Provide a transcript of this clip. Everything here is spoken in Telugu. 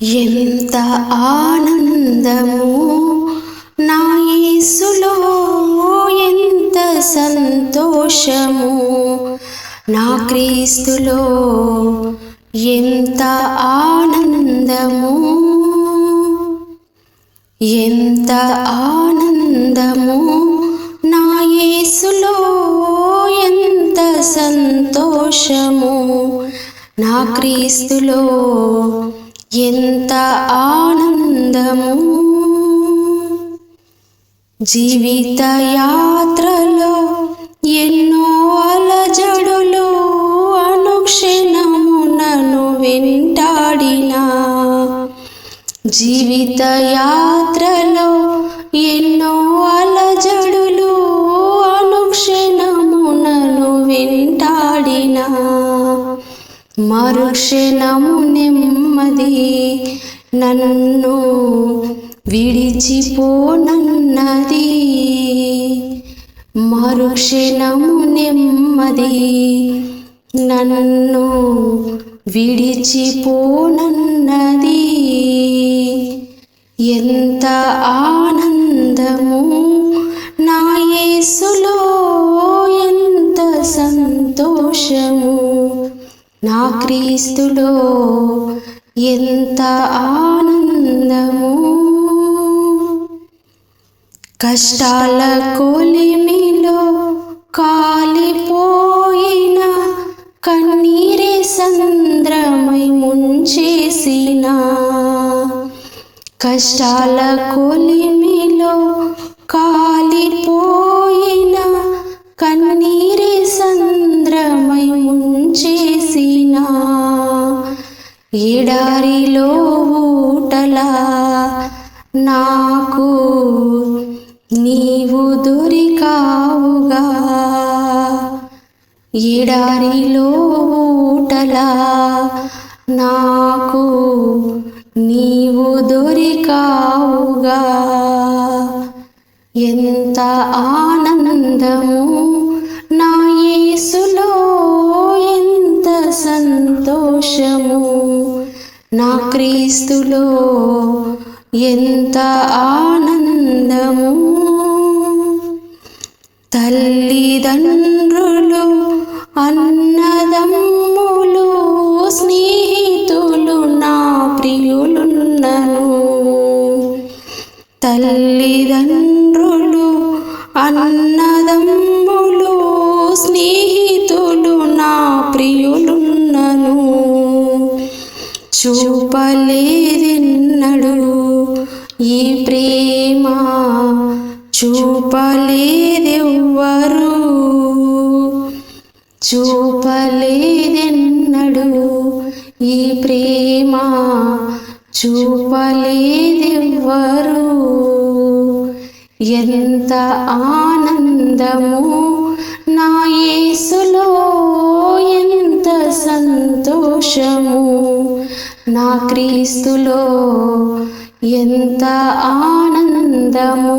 ఎంత ఆనందము నా యేసులో, ఎంత సంతోషము నా క్రీస్తులో, ఎంత ఆనందము, ఎంత ఆనందము నా యేసులో, ఎంత సంతోషము నా క్రీస్తులో, ఎంత ఆనందము. జీవిత యాత్రలో ఎన్నో అలజడులు అనుక్షణము నన్ను వెంటాడినా, జీవిత యాత్రలో ఎన్నో అలజడులు అనుక్షణము నన్ను వెంటాడినా, మరుక్షణము నెమ్మది నన్ను విడిచిపోనన్నది, మరుక్షణము నెమ్మది నన్ను విడిచిపోనన్నది. ఎంత ఆనందము నా యేసులో, ఎంత సంతోషము నా క్రీస్తులో, ఎంత ఆనందము. కష్టాల కొలిమిలో కాలిపోయిన కన్నీరే సంద్రమై ముంచేసిన, కష్టాల కొలిమిలో కాలిపోయిన కన్నీరే సంద్రమై ముంచేసిన, ఎడారిలో ఊటలా నాకు నీవు దొరికావుగా, ఎడారిలో ఊటలా నాకు నీవు దొరికావుగా. ఎంత ఆనందము నా యేసులో, ఎంత సంతోషము నా క్రీస్తులో, ఎంత ఆనందము. తల్లిదండ్రులు, అన్నదమ్ములు, స్నేహితులు, నా ప్రియులున్నను, తల్లిదండ్రులు, అన్నదమ్ములు, స్నేహితులు, నా ప్రియులున్నను, చూపలేదెన్నడు ఈ ప్రేమ, చూపలేదెవ్వరు, చూపలేదెన్నడు ఈ ప్రేమ, చూపలేదెవ్వరు. ఎంత ఆనందము నా యేసులో, ఎంత సంతోషము నా క్రీస్తులో, ఎంత ఆనందము.